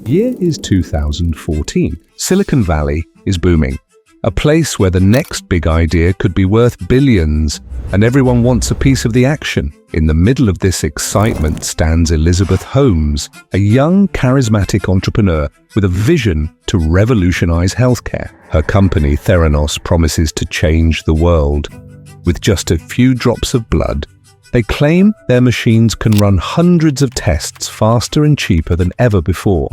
Year is 2014. Silicon Valley is booming. A place where the next big idea could be worth billions, and everyone wants a piece of the action. In the middle of this excitement stands Elizabeth Holmes, a young, charismatic entrepreneur with a vision to revolutionize healthcare. Her company, Theranos, promises to change the world. With just a few drops of blood, they claim their machines can run hundreds of tests faster and cheaper than ever before.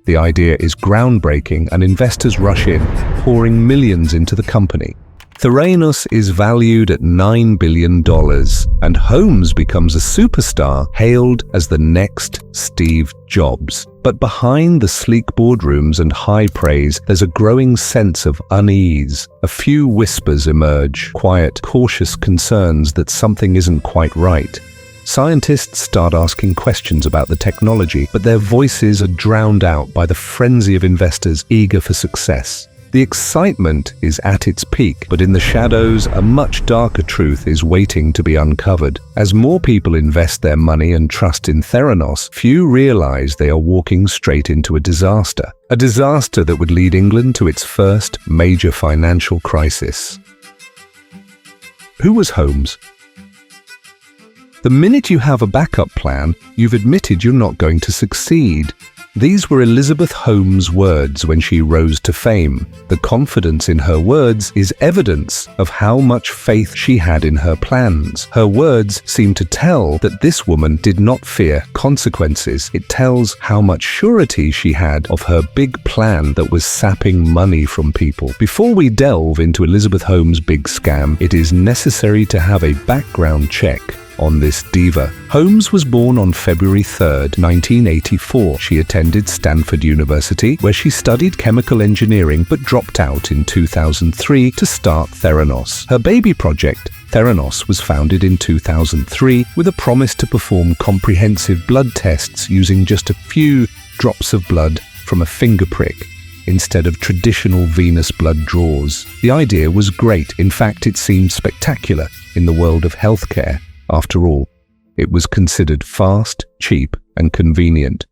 The idea is groundbreaking and investors rush in, pouring millions into the company. Theranos is valued at $9 billion, and Holmes becomes a superstar, hailed as the next Steve Jobs. But behind the sleek boardrooms and high praise, there's a growing sense of unease. A few whispers emerge, quiet, cautious concerns that something isn't quite right. Scientists start asking questions about the technology, but their voices are drowned out by the frenzy of investors eager for success. The excitement is at its peak, but in the shadows, a much darker truth is waiting to be uncovered. As more people invest their money and trust in Theranos, few realize they are walking straight into a disaster that would lead England to its first major financial crisis. Who was Holmes? The minute you have a backup plan, you've admitted you're not going to succeed. These were Elizabeth Holmes' words when she rose to fame. The confidence in her words is evidence of how much faith she had in her plans. Her words seem to tell that this woman did not fear consequences. It tells how much surety she had of her big plan that was sapping money from people. Before we delve into Elizabeth Holmes' big scam, it is necessary to have a background check on this diva. Holmes was born on February 3rd, 1984. She attended Stanford University, where she studied chemical engineering but dropped out in 2003 to start Theranos. Her baby project, Theranos, was founded in 2003 with a promise to perform comprehensive blood tests using just a few drops of blood from a finger prick instead of traditional venous blood draws. The idea was great. In fact, it seemed spectacular in the world of healthcare. After all, it was considered fast, cheap, and convenient.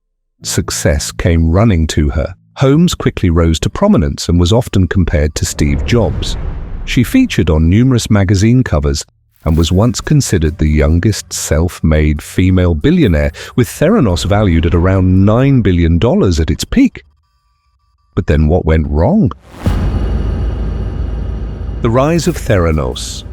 Success came running to her. Holmes quickly rose to prominence and was often compared to Steve Jobs. She featured on numerous magazine covers and was once considered the youngest self-made female billionaire, with Theranos valued at around $9 billion at its peak. But then what went wrong? The rise of Theranos.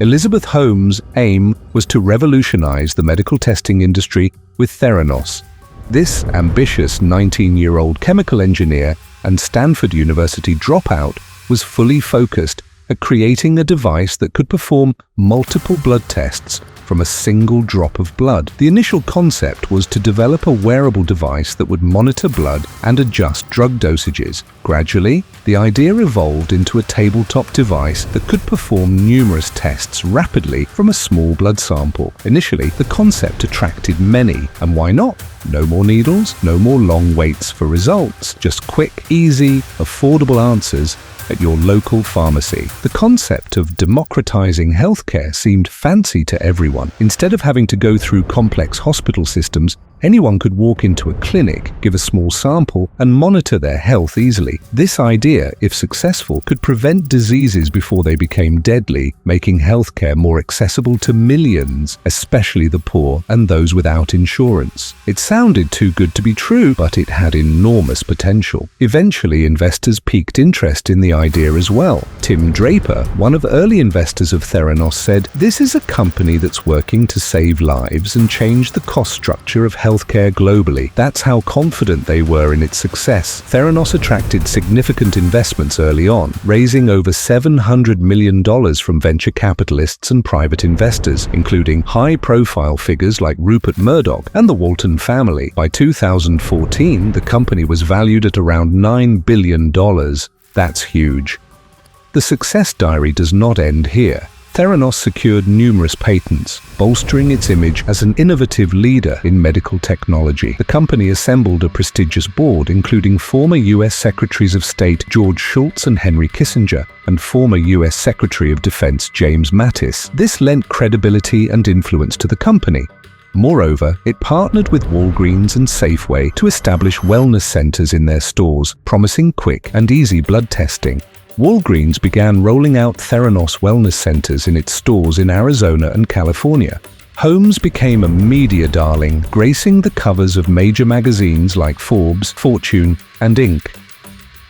Elizabeth Holmes' aim was to revolutionize the medical testing industry with Theranos. This ambitious 19-year-old chemical engineer and Stanford University dropout was fully focused at creating a device that could perform multiple blood tests from a single drop of blood. The initial concept was to develop a wearable device that would monitor blood and adjust drug dosages. Gradually, the idea evolved into a tabletop device that could perform numerous tests rapidly from a small blood sample. Initially, the concept attracted many, and why not? No more needles, no more long waits for results, just quick, easy, affordable answers at your local pharmacy. The concept of democratizing healthcare seemed fancy to everyone. Instead of having to go through complex hospital systems, anyone could walk into a clinic, give a small sample, and monitor their health easily. This idea, if successful, could prevent diseases before they became deadly, making healthcare more accessible to millions, especially the poor and those without insurance. It sounded too good to be true, but it had enormous potential. Eventually, investors piqued interest in the idea as well. Tim Draper, one of the early investors of Theranos, said, "This is a company that's working to save lives and change the cost structure of healthcare globally." That's how confident they were in its success. Theranos attracted significant investments early on, raising over $700 million from venture capitalists and private investors, including high-profile figures like Rupert Murdoch and the Walton family. By 2014, the company was valued at around $9 billion. That's huge. The success diary does not end here. Theranos secured numerous patents, bolstering its image as an innovative leader in medical technology. The company assembled a prestigious board, including former U.S. Secretaries of State George Shultz and Henry Kissinger, and former U.S. Secretary of Defense James Mattis. This lent credibility and influence to the company. Moreover, it partnered with Walgreens and Safeway to establish wellness centers in their stores, promising quick and easy blood testing. Walgreens began rolling out Theranos wellness centers in its stores in Arizona and California. Holmes became a media darling, gracing the covers of major magazines like Forbes, Fortune, and Inc.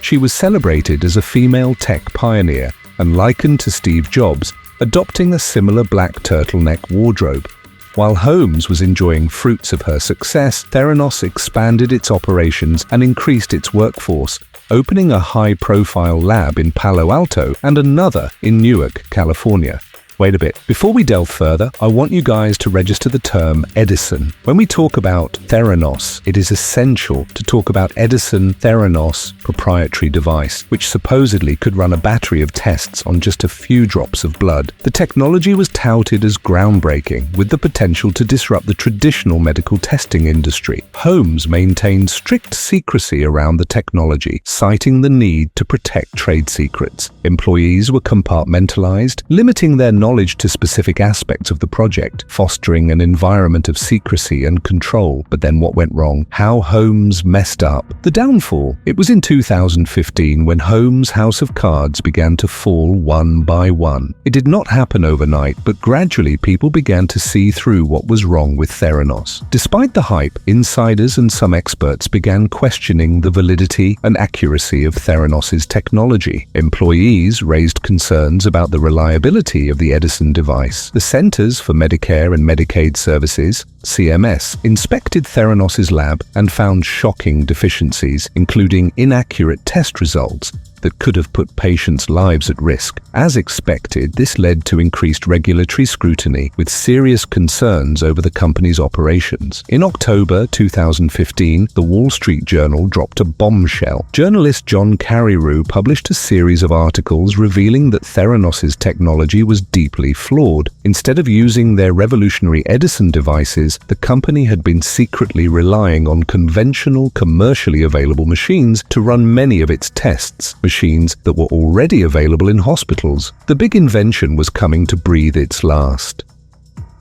She was celebrated as a female tech pioneer and likened to Steve Jobs, adopting a similar black turtleneck wardrobe. While Holmes was enjoying fruits of her success, Theranos expanded its operations and increased its workforce, opening a high-profile lab in Palo Alto and another in Newark, California. Wait a bit. Before we delve further, I want you guys to register the term Edison. When we talk about Theranos, it is essential to talk about Edison Theranos proprietary device, which supposedly could run a battery of tests on just a few drops of blood. The technology was touted as groundbreaking, with the potential to disrupt the traditional medical testing industry. Holmes maintained strict secrecy around the technology, citing the need to protect trade secrets. Employees were compartmentalized, limiting their knowledge to specific aspects of the project, fostering an environment of secrecy and control. But then what went wrong? How Holmes messed up? The downfall. It was in 2015 when Holmes' house of cards began to fall one by one. It did not happen overnight, but gradually people began to see through what was wrong with Theranos. Despite the hype, insiders and some experts began questioning the validity and accuracy of Theranos' technology. Employees raised concerns about the reliability of the Edison device. The Centers for Medicare and Medicaid Services, CMS, inspected Theranos' lab and found shocking deficiencies, including inaccurate test results that could have put patients' lives at risk. As expected, this led to increased regulatory scrutiny, with serious concerns over the company's operations. In October 2015, the Wall Street Journal dropped a bombshell. Journalist John Carreyrou published a series of articles revealing that Theranos' technology was deeply flawed. Instead of using their revolutionary Edison devices, the company had been secretly relying on conventional, commercially available machines to run many of its tests. Machines that were already available in hospitals. The big invention was coming to breathe its last.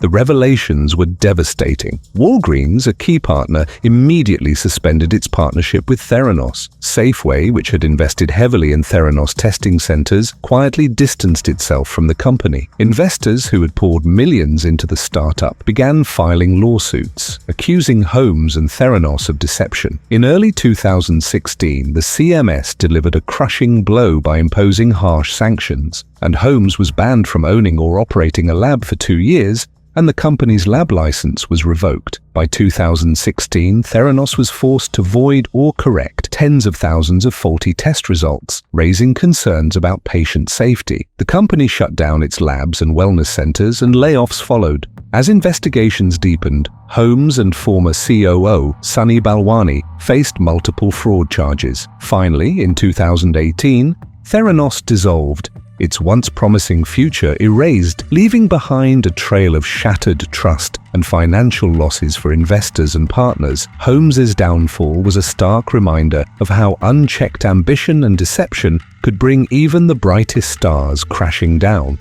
The revelations were devastating. Walgreens, a key partner, immediately suspended its partnership with Theranos. Safeway, which had invested heavily in Theranos testing centers, quietly distanced itself from the company. Investors who had poured millions into the startup began filing lawsuits, accusing Holmes and Theranos of deception. In early 2016, the CMS delivered a crushing blow by imposing harsh sanctions, and Holmes was banned from owning or operating a lab for 2 years, and the company's lab license was revoked. By 2016, Theranos was forced to void or correct tens of thousands of faulty test results, raising concerns about patient safety. The company shut down its labs and wellness centers, and layoffs followed. As investigations deepened, Holmes and former COO Sunny Balwani faced multiple fraud charges. Finally, in 2018, Theranos dissolved, its once promising future erased, leaving behind a trail of shattered trust and financial losses for investors and partners. Holmes's downfall was a stark reminder of how unchecked ambition and deception could bring even the brightest stars crashing down.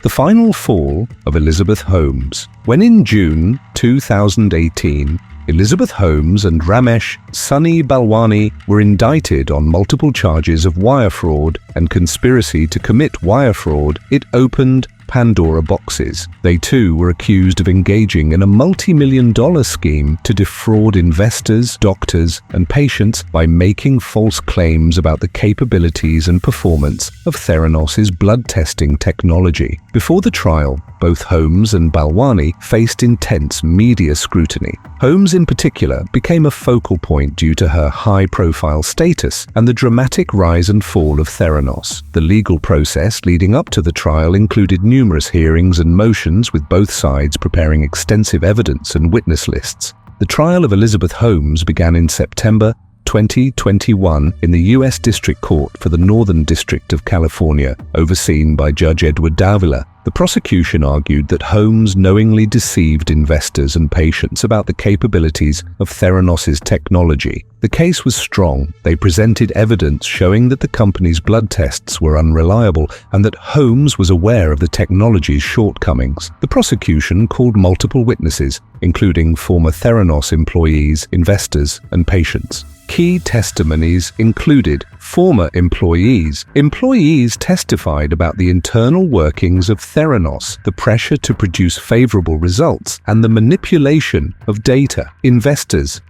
The final fall of Elizabeth Holmes. When in June 2018, Elizabeth Holmes and Ramesh Sunny Balwani were indicted on multiple charges of wire fraud and conspiracy to commit wire fraud, it opened Pandora boxes. They too were accused of engaging in a multi-million-dollar scheme to defraud investors, doctors, and patients by making false claims about the capabilities and performance of Theranos' blood testing technology. Before the trial, both Holmes and Balwani faced intense media scrutiny. Holmes in particular became a focal point due to her high-profile status and the dramatic rise and fall of Theranos. The legal process leading up to the trial included numerous hearings and motions, with both sides preparing extensive evidence and witness lists. The trial of Elizabeth Holmes began in September 2021 in the U.S. District Court for the Northern District of California, overseen by Judge Edward Davila. The prosecution argued that Holmes knowingly deceived investors and patients about the capabilities of Theranos' technology. The case was strong. They presented evidence showing that the company's blood tests were unreliable and that Holmes was aware of the technology's shortcomings. The prosecution called multiple witnesses, including former Theranos employees, investors, and patients. Key testimonies included former employees. Employees testified about the internal workings of Theranos, the pressure to produce favorable results, and the manipulation of data. Investors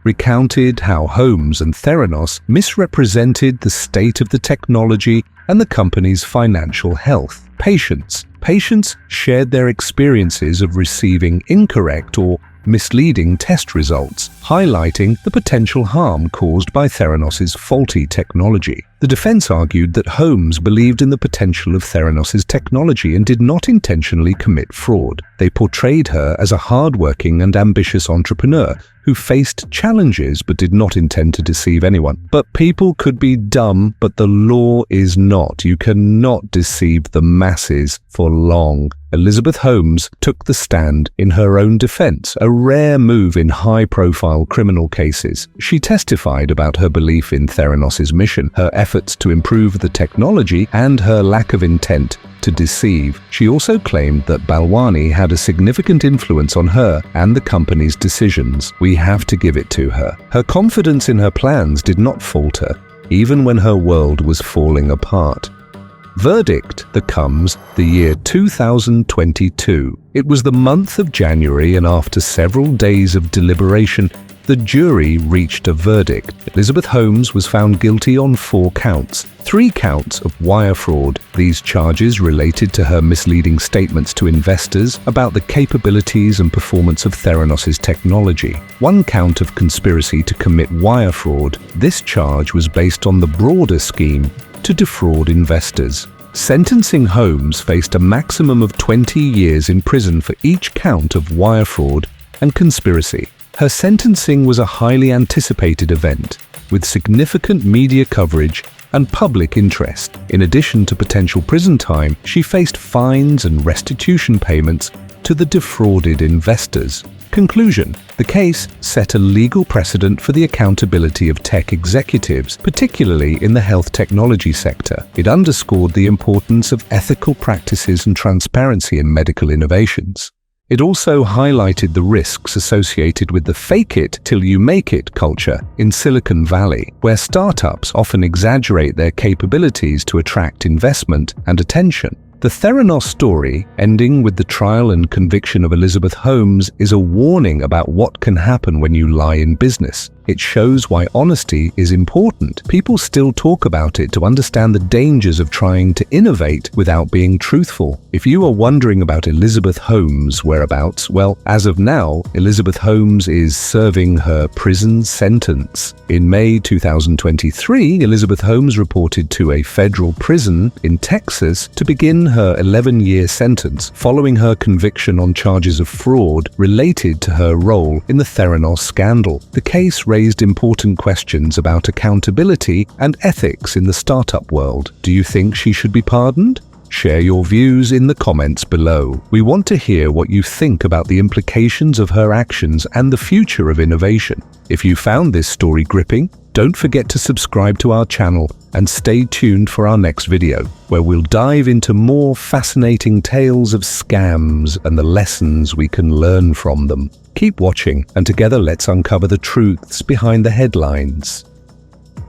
recounted how Holmes and Theranos misrepresented the state of the technology and the company's financial health. Patients shared their experiences of receiving incorrect or misleading test results, highlighting the potential harm caused by Theranos' faulty technology. The defense argued that Holmes believed in the potential of Theranos' technology and did not intentionally commit fraud. They portrayed her as a hardworking and ambitious entrepreneur who faced challenges but did not intend to deceive anyone. But people could be dumb, but the law is not. You cannot deceive the masses for long. Elizabeth Holmes took the stand in her own defense, a rare move in high-profile criminal cases. She testified about her belief in Theranos' mission, her efforts to improve the technology, and her lack of intent to deceive. She also claimed that Balwani had a significant influence on her and the company's decisions. We have to give it to her. Her confidence in her plans did not falter, even when her world was falling apart. Verdict that comes the year 2022. It was the month of January, and after several days of deliberation, the jury reached a verdict. Elizabeth Holmes was found guilty on 4 counts. 3 counts of wire fraud. These charges related to her misleading statements to investors about the capabilities and performance of Theranos' technology. 1 count of conspiracy to commit wire fraud. This charge was based on the broader scheme to defraud investors. Sentencing Holmes faced a maximum of 20 years in prison for each count of wire fraud and conspiracy. Her sentencing was a highly anticipated event, with significant media coverage and public interest. In addition to potential prison time, she faced fines and restitution payments to the defrauded investors. Conclusion: the case set a legal precedent for the accountability of tech executives, particularly in the health technology sector. It underscored the importance of ethical practices and transparency in medical innovations. It also highlighted the risks associated with the fake it till you make it culture in Silicon Valley, where startups often exaggerate their capabilities to attract investment and attention. The Theranos story, ending with the trial and conviction of Elizabeth Holmes, is a warning about what can happen when you lie in business. It shows why honesty is important. People still talk about it to understand the dangers of trying to innovate without being truthful. If you are wondering about Elizabeth Holmes' whereabouts, well, as of now, Elizabeth Holmes is serving her prison sentence. In May 2023, Elizabeth Holmes reported to a federal prison in Texas to begin her 11-year sentence following her conviction on charges of fraud related to her role in the Theranos scandal. The case raised important questions about accountability and ethics in the startup world. Do you think she should be pardoned? Share your views in the comments below. We want to hear what you think about the implications of her actions and the future of innovation. If you found this story gripping, don't forget to subscribe to our channel and stay tuned for our next video, where we'll dive into more fascinating tales of scams and the lessons we can learn from them. Keep watching, and together let's uncover the truths behind the headlines.